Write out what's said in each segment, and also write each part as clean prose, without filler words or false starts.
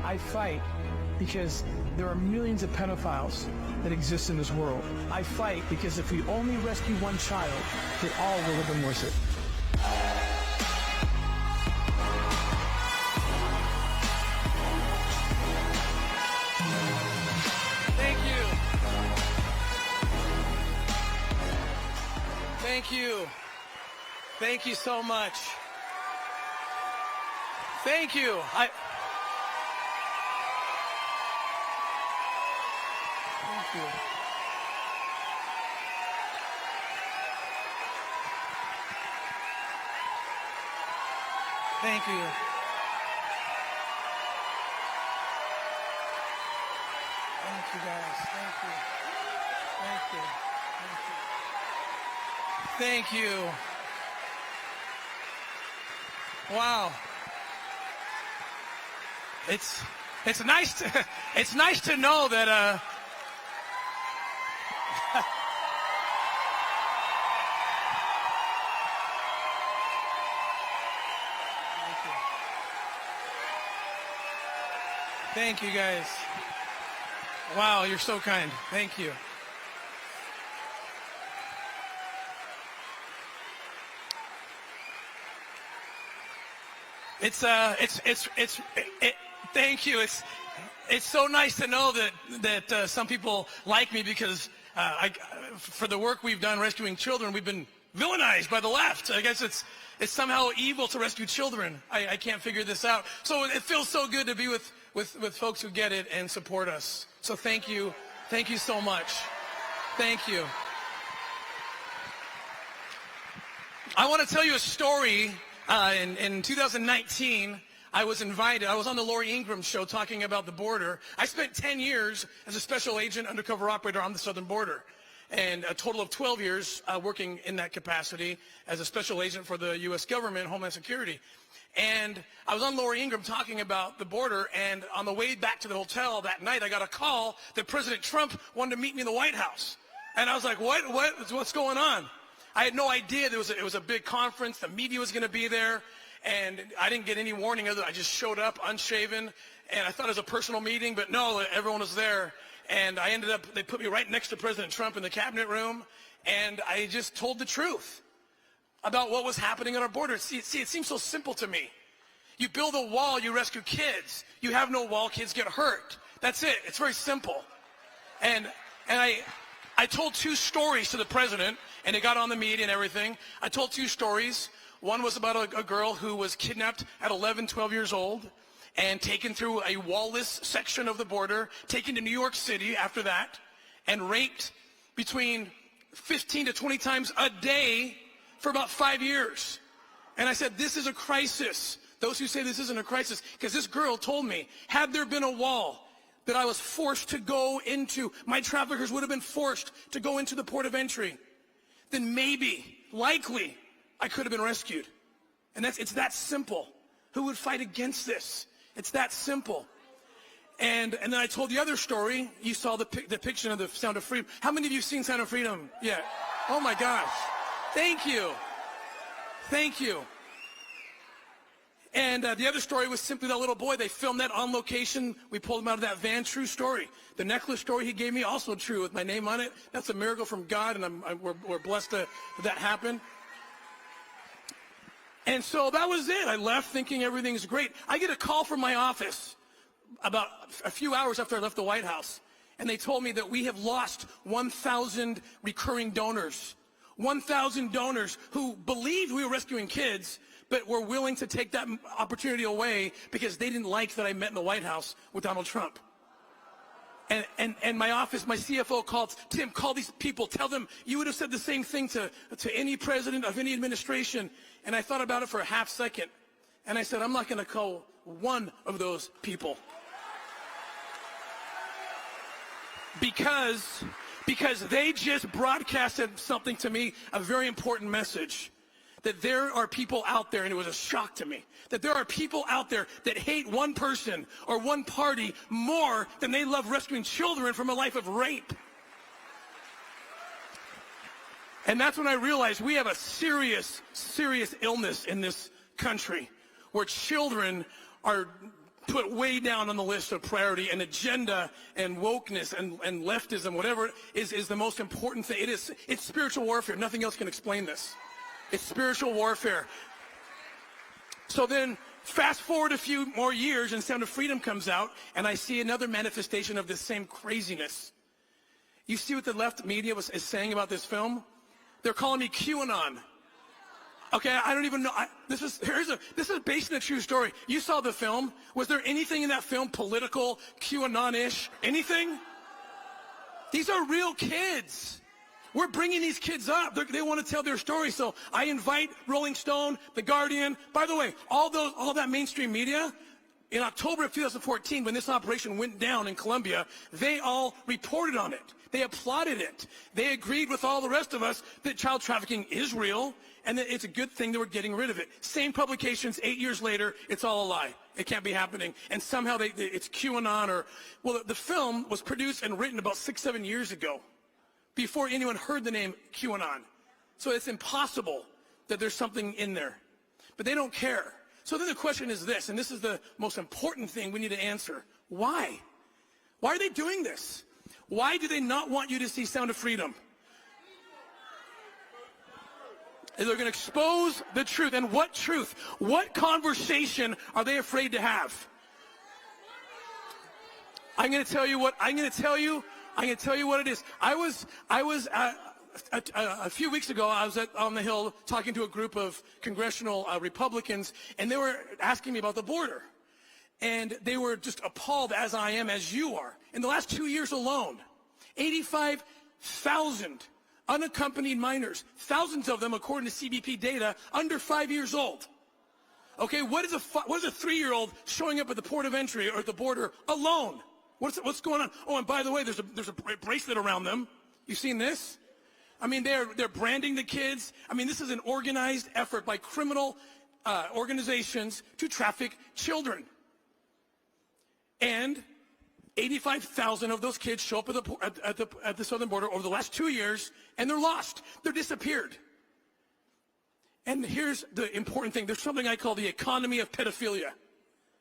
I fight because there are millions of pedophiles that exist in this world. I fight because if we only rescue one child, it all will have been worth it. Thank you. Thank you. Thank you so much. Thank you. Thank you. Thank you. Thank you, guys. Thank you. Thank you. Thank you. Thank you. Wow. It's nice to know that Thank you, guys. Wow, you're so kind. Thank you. Thank you. It's so nice to know that some people like me because for the work we've done rescuing children, we've been villainized by the left. I guess it's somehow evil to rescue children. I can't figure this out. So it feels so good to be with folks who get it and support us. So thank you. Thank you so much. Thank you. I want to tell you a story. In 2019, I was invited. I was on the Lori Ingram show talking about the border. I spent 10 years as a special agent, undercover operator on the southern border, and a total of 12 years working in that capacity as a special agent for the U.S. government, Homeland Security. And I was on Lori Ingram talking about the border, and on the way back to the hotel that night, I got a call that President Trump wanted to meet me in the White House. And I was like, what's going on? I had no idea it was a big conference. The media was going to be there, and I didn't get any warning other than I just showed up unshaven, and I thought it was a personal meeting, but no, everyone was there. And they put me right next to President Trump in the cabinet room, and I just told the truth about what was happening at our border. See, it seems so simple to me. You build a wall, you rescue kids. You have no wall, kids get hurt. That's it. It's very simple. And I told two stories to the president, and it got on the media and everything. I told two stories. One was about a girl who was kidnapped at 11, 12 years old and taken through a wall-less section of the border, taken to New York City after that, and raped between 15 to 20 times a day for about 5 years. And I said, this is a crisis. Those who say this isn't a crisis, because this girl told me, had there been a wall that I was forced to go into, my traffickers would have been forced to go into the port of entry, then maybe, likely, I could have been rescued. And it's that simple. Who would fight against this? It's that simple. And then I told the other story. You saw the depiction of the Sound of Freedom. How many of you have seen Sound of Freedom? Yeah. Oh my gosh. Thank you. Thank you. And the other story was simply that little boy. They filmed that on location. We pulled him out of that van. True story. The necklace story he gave me, also true, with my name on it. That's a miracle from God, and we're blessed that happened. And so that was it. I left thinking everything's great. I get a call from my office about a few hours after I left the White House, and they told me that we have lost 1,000 recurring donors. 1,000 donors who believed we were rescuing kids, but were willing to take that opportunity away because they didn't like that I met in the White House with Donald Trump. And my office, my CFO called, Tim, call these people, tell them you would have said the same thing to any president of any administration. And I thought about it for a half second, and I said, I'm not going to call one of those people. Because they just broadcasted something to me, a very important message. That there are people out there, and it was a shock to me, that there are people out there that hate one person or one party more than they love rescuing children from a life of rape. And that's when I realized we have a serious, serious illness in this country where children are put way down on the list of priority, and agenda and wokeness and leftism, whatever is the most important thing. It's spiritual warfare. Nothing else can explain this. It's spiritual warfare. So then fast forward a few more years and Sound of Freedom comes out, and I see another manifestation of this same craziness. You see what the left media is saying about this film? They're calling me QAnon. Okay, I don't even know. This is based on a true story. You saw the film. Was there anything in that film political, QAnon-ish, anything? These are real kids. We're bringing these kids up. They want to tell their story. So I invite Rolling Stone, The Guardian. By the way, all that mainstream media, in October of 2014, when this operation went down in Colombia, they all reported on it. They applauded it. They agreed with all the rest of us that child trafficking is real and that it's a good thing that we're getting rid of it. Same publications, 8 years later, it's all a lie. It can't be happening. And somehow it's QAnon or, well, the film was produced and written about 6-7 years ago, before anyone heard the name QAnon. So it's impossible that there's something in there. But they don't care. So then the question is this, and this is the most important thing we need to answer. Why? Why are they doing this? Why do they not want you to see Sound of Freedom? They're going to expose the truth. And what truth? What conversation are they afraid to have? I'm going to tell you what it is. I was a few weeks ago, I was on the Hill talking to a group of congressional Republicans, and they were asking me about the border. And they were just appalled, as I am, as you are. In the last 2 years alone, 85,000 unaccompanied minors, thousands of them, according to CBP data, under 5 years old. Okay, what is a 3-year-old showing up at the port of entry or at the border alone? What's going on? Oh, and by the way, there's a bracelet around them. You seen this? I mean, they're branding the kids. I mean, this is an organized effort by criminal organizations to traffic children. And 85,000 of those kids show up at the southern border over the last 2 years, and they're lost. They're disappeared. And here's the important thing. There's something I call the economy of pedophilia.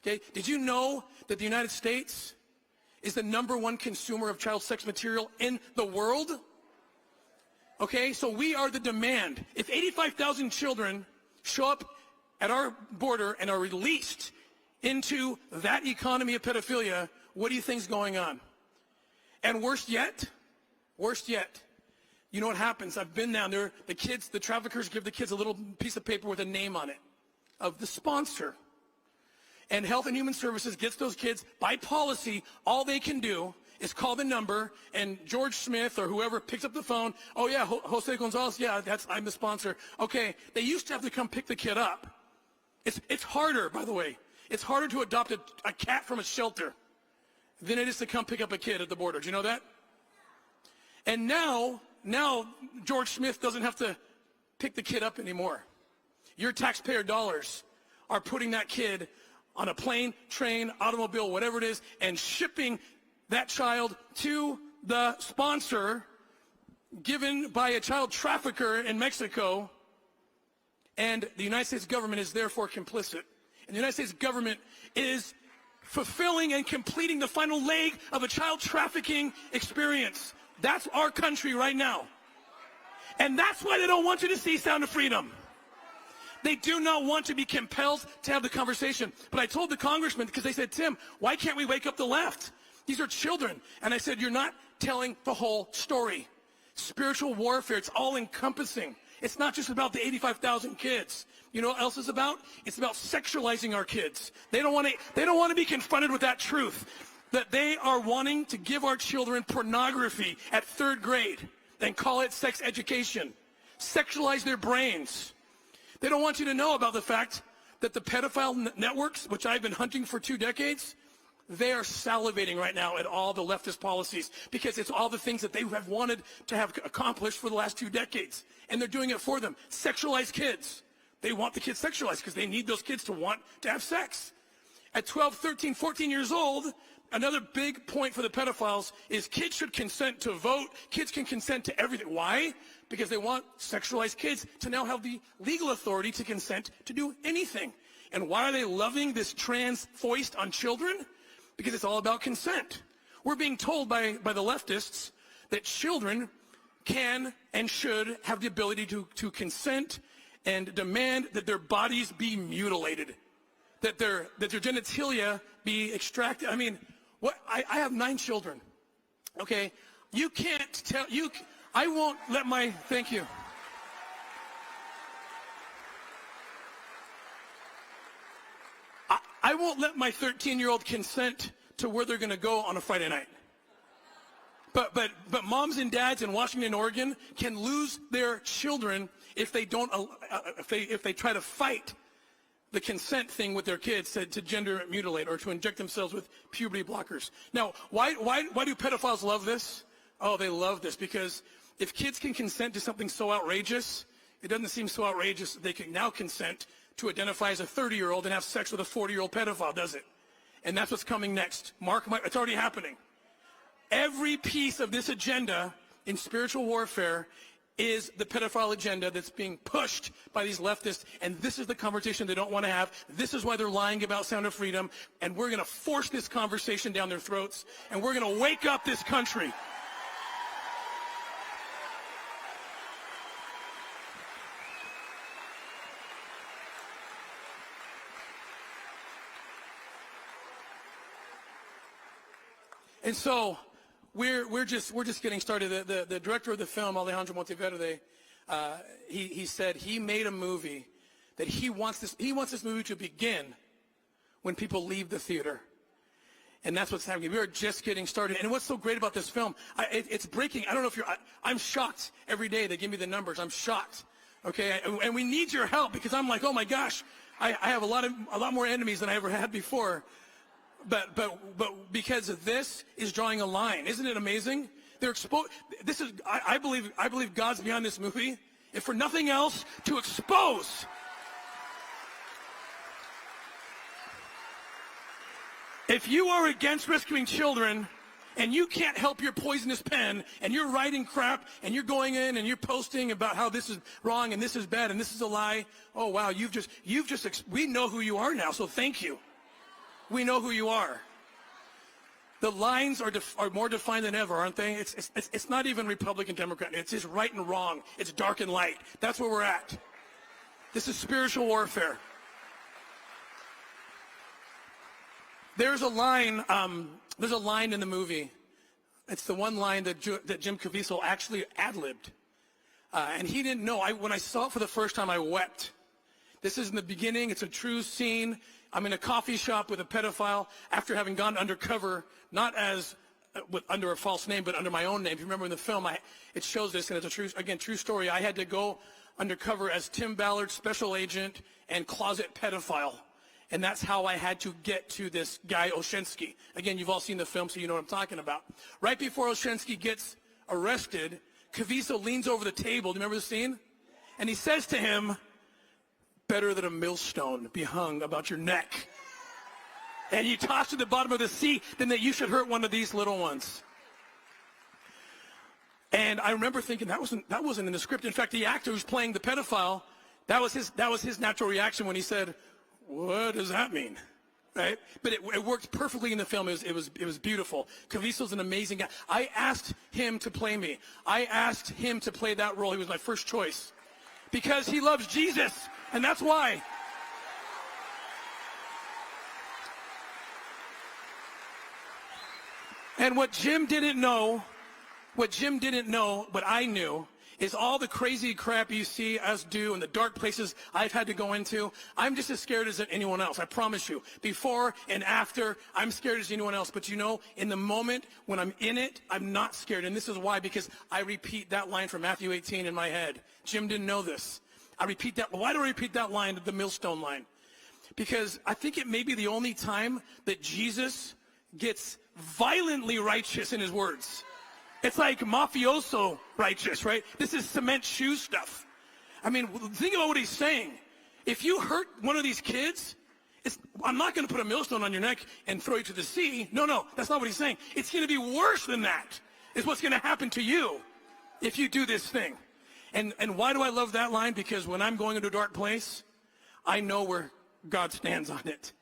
Okay? Did you know that the United States is the #1 consumer of child sex material in the world? Okay, so we are the demand. If 85,000 children show up at our border and are released into that economy of pedophilia, what do you think's going on? And worst yet, you know what happens? I've been down there. The traffickers give the kids a little piece of paper with a name on it of the sponsor. And Health and Human Services gets those kids, by policy, all they can do is call the number, and George Smith or whoever picks up the phone. Oh yeah, Jose Gonzalez, yeah, I'm the sponsor. Okay, they used to have to come pick the kid up. It's harder, by the way. It's harder to adopt a cat from a shelter than it is to come pick up a kid at the border. Do you know that? And now George Smith doesn't have to pick the kid up anymore. Your taxpayer dollars are putting that kid on a plane, train, automobile, whatever it is, and shipping that child to the sponsor given by a child trafficker in Mexico, and the United States government is therefore complicit. And the United States government is fulfilling and completing the final leg of a child trafficking experience. That's our country right now. And that's why they don't want you to see Sound of Freedom. They do not want to be compelled to have the conversation. But I told the congressman, because they said, Tim, why can't we wake up the left? These are children. And I said, you're not telling the whole story. Spiritual warfare, it's all encompassing. It's not just about the 85,000 kids. You know what else is about? It's about sexualizing our kids. They don't want to be confronted with that truth, that they are wanting to give our children pornography at 3rd grade and call it sex education. Sexualize their brains. They don't want you to know about the fact that the pedophile networks, which I've been hunting for 2 decades, they are salivating right now at all the leftist policies because it's all the things that they have wanted to have accomplished for the last 2 decades. And they're doing it for them. Sexualize kids. They want the kids sexualized because they need those kids to want to have sex. At 12, 13, 14 years old, another big point for the pedophiles is kids should consent to vote. Kids can consent to everything. Why? Because they want sexualized kids to now have the legal authority to consent to do anything. And why are they loving this trans foist on children? Because it's all about consent. We're being told by the leftists that children can and should have the ability to consent and demand that their bodies be mutilated, that their genitalia be extracted. I mean, I have 9 children, okay? You can't tell, I won't let my, thank you. I won't let my 13-year-old consent to where they're going to go on a Friday night. But moms and dads in Washington, Oregon can lose their children if they don't, if they try to fight the consent thing with their kids to gender mutilate or to inject themselves with puberty blockers. Now, why do pedophiles love this? Oh, they love this because if kids can consent to something so outrageous, it doesn't seem so outrageous that they can now consent to identify as a 30-year-old and have sex with a 40-year-old pedophile, does it? And that's what's coming next. It's already happening. Every piece of this agenda in spiritual warfare is the pedophile agenda that's being pushed by these leftists, and this is the conversation they don't want to have. This is why they're lying about Sound of Freedom, and we're going to force this conversation down their throats, and we're going to wake up this country. And so we're just getting started. The director of the film, Alejandro Monteverde, he said he made a movie that he wants this movie to begin when people leave the theater. And that's what's happening. We are just getting started. And what's so great about this film, it's breaking. I don't know if I'm shocked every day. They give me the numbers. I'm shocked. Okay. And we need your help because I'm like, oh my gosh, I have a lot more enemies than I ever had before. But because of this is drawing a line. Isn't it amazing? They're exposed. This is, I believe God's behind this movie, if for nothing else, to expose. If you are against rescuing children and you can't help your poisonous pen and you're writing crap and you're going in and you're posting about how this is wrong and this is bad and this is a lie, oh wow, we know who you are now, so thank you. We know who you are. The lines are more defined than ever, aren't they? It's not even Republican, Democrat. It's just right and wrong. It's dark and light. That's where we're at. This is spiritual warfare. There's a line in the movie. It's the one line that Jim Caviezel actually ad-libbed. And he didn't know. When I saw it for the first time, I wept. This is in the beginning. It's a true scene. I'm in a coffee shop with a pedophile after having gone undercover, not as under a false name, but under my own name. If you remember in the film, it shows this, and it's a true story. I had to go undercover as Tim Ballard, special agent, and closet pedophile. And that's how I had to get to this guy, Oshensky. Again, you've all seen the film, so you know what I'm talking about. Right before Oshensky gets arrested, Caviezel leans over the table. Do you remember the scene? And he says to him, "Better that a millstone be hung about your neck and you tossed to the bottom of the sea than that you should hurt one of these little ones." And I remember thinking that wasn't in the script. In fact, the actor who's playing the pedophile, that was his natural reaction when he said, "What does that mean?" Right? But it worked perfectly in the film. It was beautiful. Caviezel's an amazing guy. I asked him to play me. I asked him to play that role. He was my first choice because he loves Jesus. And that's why. And what Jim didn't know, but I knew, is all the crazy crap you see us do and the dark places I've had to go into. I'm just as scared as anyone else, I promise you. Before and after, I'm scared as anyone else. But you know, in the moment when I'm in it, I'm not scared. And this is why, because I repeat that line from Matthew 18 in my head. Jim didn't know this. I repeat that. Why do I repeat that line, the millstone line? Because I think it may be the only time that Jesus gets violently righteous in his words. It's like mafioso righteous, right? This is cement shoe stuff. I mean, think about what he's saying. If you hurt one of these kids, I'm not going to put a millstone on your neck and throw you to the sea. No, that's not what he's saying. It's going to be worse than that, is what's going to happen to you if you do this thing. And why do I love that line? Because when I'm going into a dark place, I know where God stands on it.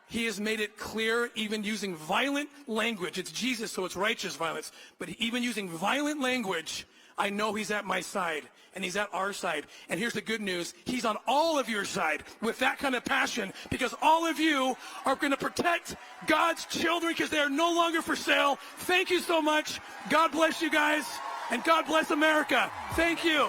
He has made it clear, even using violent language. It's Jesus, so it's righteous violence. But even using violent language, I know he's at my side, and he's at our side. And here's the good news. He's on all of your side with that kind of passion, because all of you are going to protect God's children because they are no longer for sale. Thank you so much. God bless you guys, and God bless America. Thank you.